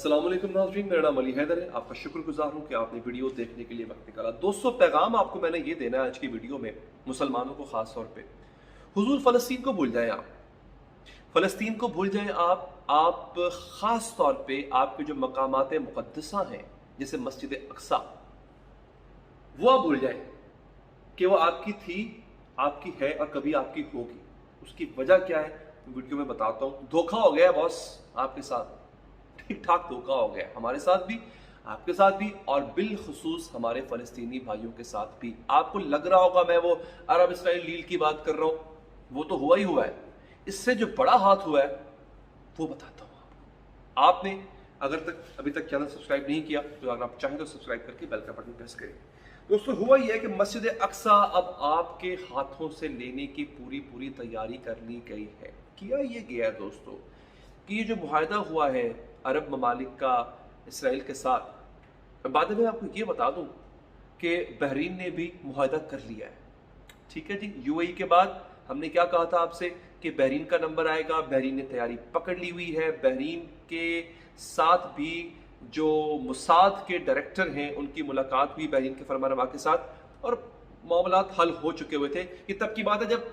अस्सलाम वालेकुम नाज़रीन, मेरा नाम अली हैदर है। आपका शुक्रगुजार हूँ कि आपने वीडियो देखने के लिए वक्त निकाला। दोस्तों, पैगाम आपको मैंने ये देना है आज की वीडियो में, मुसलमानों को ख़ास तौर पे। हुजूर फ़लस्तीन को भूल जाएं आप, फ़लस्तीन को भूल जाएं आप ख़ास तौर पे आपके जो मकामात मुक़द्दसा हैं, जैसे मस्जिद अक़सा, वो आप भूल जाएं कि वो आपकी थी, आपकी है और कभी आपकी होगी। उसकी वजह क्या है वीडियो में बताता हूँ। धोखा हो गया बॉस आपके साथ, ठीक ठाक धोखा हो गया, हमारे साथ भी, आपके साथ भी, और बिलखुसूस हमारे फ़लस्तीनी भाइयों के साथ भी। आपको लग रहा होगा मैं वो अरब इसराइल डील की बात कर रहा हूँ, वो तो हुआ ही हुआ है। इससे जो बड़ा हाथ हुआ है वो बताता हूँ आपको। आपने अगर अभी तक चैनल सब्सक्राइब नहीं किया तो अगर आप चाहें तो सब्सक्राइब करके बेल का बटन प्रेस करें। दोस्तों, हुआ यह है कि मस्जिद अक़सा अब आपके हाथों से लेने की पूरी तैयारी कर ली गई है। किया ये गया है दोस्तों कि ये जो मुआहदा हुआ है अरब ममालिक का इसराइल के साथ, बाद में आपको ये बता दूं कि बहरीन ने भी मुआहदा कर लिया है। ठीक है जी, यूएई के बाद हमने क्या कहा था आपसे कि बहरीन का नंबर आएगा। बहरीन ने तैयारी पकड़ ली हुई है। बहरीन के साथ भी जो मुसाद के डायरेक्टर हैं उनकी मुलाकात हुई बहरीन के फरमानवा के साथ और मामलात हल हो चुके हुए थे। ये तब की बात है जब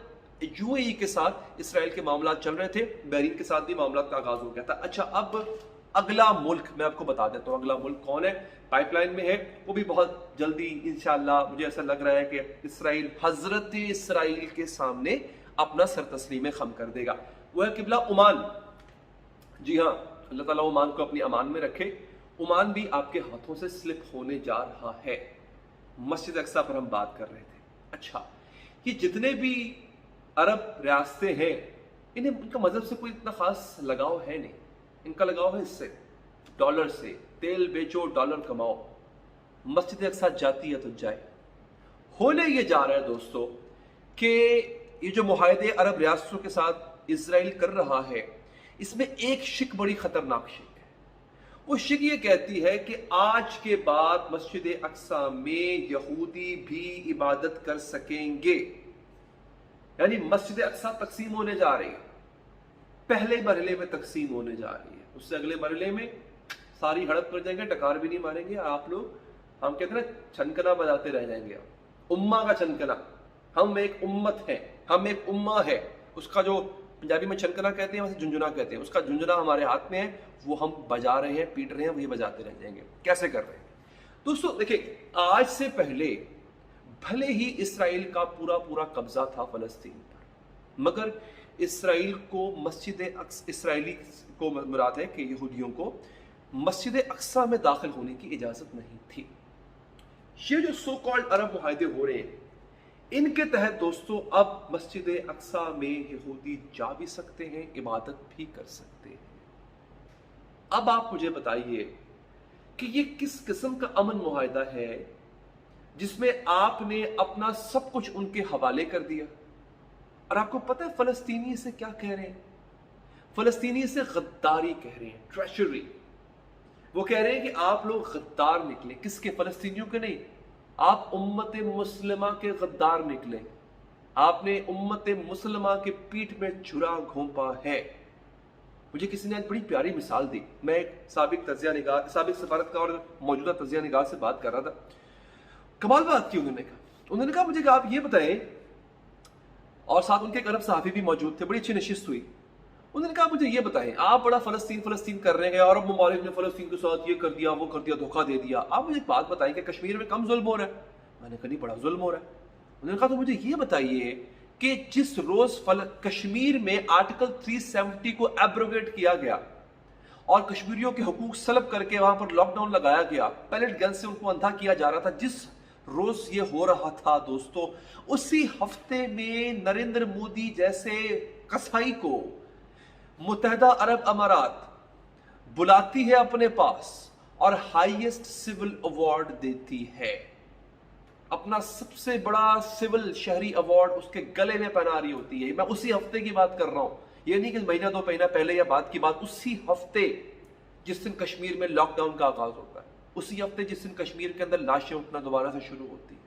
यूएई के साथ इसराइल के मामलात चल रहे थे, बहरीन के साथ भी मामलात का आगाज हो गया था। अच्छा, अब अगला मुल्क मैं आपको बता देता हूँ अगला मुल्क कौन है, पाइपलाइन में है, वो भी बहुत जल्दी इंशाअल्लाह। मुझे ऐसा लग रहा है कि इसराइल हजरत इसराइल के सामने अपना सर तस्लीम खम कर देगा। वो है किबला ओमान। जी हाँ, अल्लाह ताला ओमान को अपनी अमान में रखे। ओमान भी आपके हाथों से स्लिप होने जा रहा है। मस्जिद अक़सा पर हम बात कर रहे थे। अच्छा, ये जितने भी अरब रियासतें हैं, इन्हें उनका मजहब से कोई इतना खास लगाव है नहीं। इनका लगाव है इससे, डॉलर से। तेल बेचो, डॉलर कमाओ। मस्जिद अक़सा जाती है तो जाए। होने ये जा रहा है दोस्तों कि ये जो मुआहदे अरब रियासतों के साथ इजराइल कर रहा है, इसमें एक शिक बड़ी खतरनाक शिक है। वो शिक ये कहती है कि आज के बाद मस्जिद अक़सा में यहूदी भी इबादत कर सकेंगे। यानी मस्जिद अक़सा तकसीम होने जा रही है। पहले मरहले में तकसीम होने जा रही है, उससे अगले मरहले में सारी हड़प कर जाएंगे, टकार भी नहीं मारेंगे आप लोग। हम कहते हैं छनकना बजाते रह जाएंगे। उम्मा का छनकना, हम एक उम्मत हैं, हम एक उम्मा है। उसका जो पंजाबी में छनकना कहते हैं, वैसे झुंझुना कहते हैं, उसका झुंझुना हमारे हाथ में है, वो हम बजा रहे हैं, पीट रहे हैं, वही बजाते रह जाएंगे। कैसे कर रहे हैं दोस्तों? देखिए, आज से पहले भले ही इसराइल का पूरा कब्जा था फ़लस्तीन पर, मगर इसराइल को इसराइली को मुराद है कि यहूदियों को मस्जिद अक़सा में दाखिल होने की इजाज़त नहीं थी। ये जो सो कॉल्ड अरब मुआहदे हो रहे हैं, इनके तहत दोस्तों अब मस्जिद अक़सा में यहूदी जा भी सकते हैं, इबादत भी कर सकते हैं। अब आप मुझे बताइए कि ये किस किस्म का अमन मुआहदा है जिसमें आपने अपना सब कुछ उनके हवाले कर दिया। और आपको पता है फ़लस्तीनी इसे क्या कह रहे हैं? फ़लस्तीनी इसे गद्दारी कह रहे हैं, ट्रेशरी। वो कह रहे हैं कि आप लोग गद्दार निकले। किसके? फ़लस्तीनियों के नहीं, आप उम्मत मुस्लिमा के गद्दार निकले। आपने उम्मत मुस्लिमा के पीठ में छुरा घोंपा है। मुझे किसी ने बड़ी प्यारी मिसाल दी। मैं एक साबिक सफारतकार और मौजूदा तजिया निगाह से बात कर रहा था। कमाल बात की उन्होंने कहा मुझे आप ये बताएं, और साथ उनके एक अरब सहाफ़ी भी मौजूद थे, बड़ी अच्छी नशिस्त हुई। उन्होंने कहा मुझे ये बताएं, आप बड़ा फ़लस्तीन कर रहे हैं, अरब ममालिक ने फ़लस्तीन के साथ ये कर दिया, वो कर दिया, धोखा दे दिया। आप मुझे एक बात बताएं कि कश्मीर में कम जुल्म हो रहा है? मैंने कहा नहीं, बड़ा जुल्म हो रहा है। उन्होंने कहा तो मुझे ये बताइए कि जिस रोज़ कश्मीर में आर्टिकल 370 को एब्रोगेट किया गया और कश्मीरियों के हुकूक सलब करके वहां पर लॉकडाउन लगाया गया, पैलेट गन से उनको अंधा किया जा रहा था, जिस रोज ये हो रहा था दोस्तों, उसी हफ्ते में नरेंद्र मोदी जैसे कसाई को मुत्तहदा अरब अमारात बुलाती है अपने पास और हाईएस्ट सिविल अवार्ड देती है। अपना सबसे बड़ा सिविल शहरी अवार्ड उसके गले में पहना रही होती है। मैं उसी हफ्ते की बात कर रहा हूं, ये नहीं कि महीना दो महीना पहले या बाद की बात, उसी हफ्ते जिस दिन कश्मीर में लॉकडाउन का आगाज होता है, उसी हफ्ते जिस दिन कश्मीर के अंदर लाशें उठना दोबारा से शुरू होती है,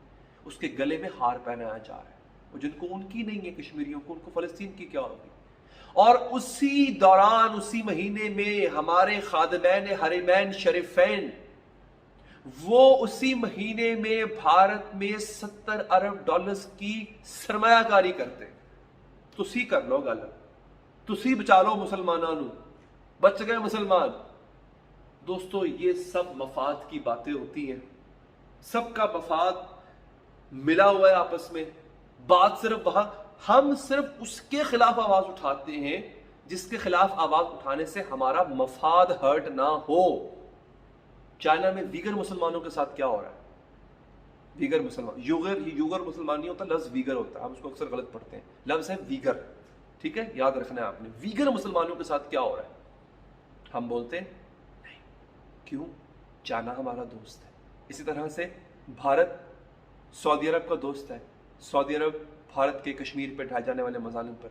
उसके गले में हार पहनाया जा रहा है। और जिनको उनकी नहीं है कश्मीरियों को, उनको फ़लस्तीन की क्या होगी? اور اسی دوران اسی مہینے میں ہمارے خادمین حرمین شریفین وہ اسی مہینے میں بھارت میں 70 ارب ڈالرز کی سرمایہ کاری کرتے. تسی کر لو گل, تسی بچا لو مسلمانوں, بچ گئے مسلمان. دوستو یہ سب مفاد کی باتیں ہوتی ہیں, سب کا مفاد ملا ہوا ہے آپس میں. بات صرف وہاں ہم صرف اس کے خلاف آواز اٹھاتے ہیں جس کے خلاف آواز اٹھانے سے ہمارا مفاد ہرٹ نہ ہو. چائنا میں ویگر مسلمانوں کے ساتھ کیا ہو رہا ہے؟ ویگر مسلمان, یوگر مسلمان نہیں ہوتا, لفظ ویگر ہوتا ہے, ہم اس کو اکثر غلط پڑھتے ہیں. لفظ ہے ویگر, ٹھیک ہے, یاد رکھنا ہے آپ نے. ویگر مسلمانوں کے ساتھ کیا ہو رہا ہے؟ ہم بولتے ہیں نہیں. کیوں؟ چائنا ہمارا دوست ہے. اسی طرح سے بھارت سعودی عرب کا دوست ہے. سعودی عرب بھارت کے کشمیر پہ ڈھائے جانے والے مظالم پر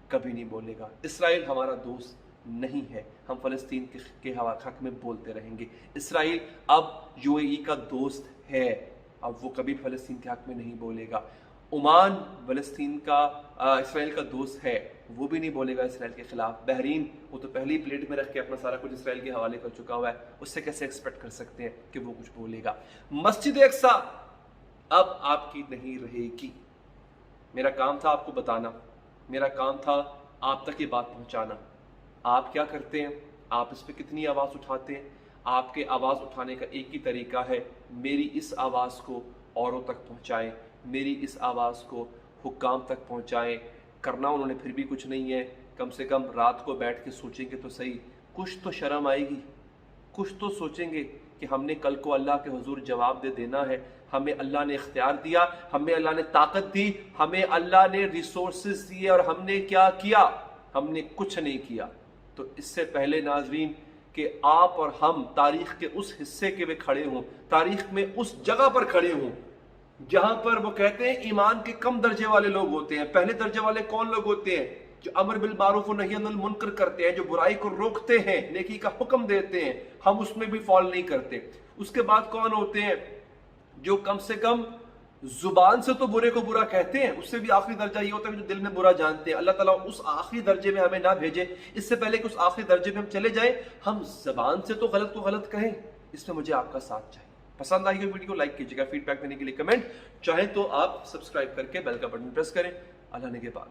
کبھی نہیں بولے گا. اسرائیل ہمارا دوست نہیں ہے, ہم فلسطین کے حق میں بولتے رہیں گے. اسرائیل اب یو اے ای کا دوست ہے, اب وہ کبھی فلسطین کے حق میں نہیں بولے گا. عمان فلسطین کا اسرائیل کا دوست ہے, وہ بھی نہیں بولے گا اسرائیل کے خلاف. بحرین وہ تو پہلی پلیٹ میں رکھ کے اپنا سارا کچھ اسرائیل کے حوالے کر چکا ہوا ہے, اس سے کیسے ایکسپیکٹ کر سکتے ہیں کہ وہ کچھ بولے گا. مسجد اقصی اب آپ کی نہیں رہے گی. میرا کام تھا آپ کو بتانا, میرا کام تھا آپ تک یہ بات پہنچانا. آپ کیا کرتے ہیں, آپ اس پہ کتنی آواز اٹھاتے ہیں؟ آپ کے آواز اٹھانے کا ایک ہی طریقہ ہے, میری اس آواز کو اوروں تک پہنچائیں, میری اس آواز کو حکام تک پہنچائیں. کرنا انہوں نے پھر بھی کچھ نہیں ہے, کم سے کم رات کو بیٹھ کے سوچیں گے تو صحیح, کچھ تو شرم آئے گی, کچھ تو سوچیں گے کہ ہم نے کل کو اللہ کے حضور جواب دے دینا ہے. ہمیں اللہ نے اختیار دیا, ہمیں اللہ نے طاقت دی, ہمیں اللہ نے ریسورسز دیے, اور ہم نے کیا کیا؟ ہم نے کچھ نہیں کیا. تو اس سے پہلے ناظرین کہ آپ اور ہم تاریخ کے اس حصے کے میں کھڑے ہوں, تاریخ میں اس جگہ پر کھڑے ہوں جہاں پر وہ کہتے ہیں ایمان کے کم درجے والے لوگ ہوتے ہیں. پہلے درجے والے کون لوگ ہوتے ہیں؟ جو امر بالمعروف و نہی عن المنکر کرتے ہیں, جو برائی کو روکتے ہیں, نیکی کا حکم دیتے ہیں. ہم اس میں بھی فال نہیں کرتے. اس کے بعد کون ہوتے ہیں؟ جو کم سے کم زبان سے تو برے کو برا کہتے ہیں, اس سے بھی آخری درجہ یہ ہوتا ہے جو دل میں برا جانتے ہیں. اللہ تعالیٰ اس آخری درجے میں ہمیں نہ بھیجے. اس سے پہلے کہ اس آخری درجے میں ہم چلے جائیں, ہم زبان سے تو غلط کو غلط کہیں. اس میں مجھے آپ کا ساتھ چاہیے. پسند آئی ہوئی ویڈیو کو لائک کیجیے گا, فیڈ بیک دینے کے لیے کمنٹ, چاہیں تو آپ سبسکرائب کر کے بیل کا بٹن پریس کریں. اللہ نے کے بعد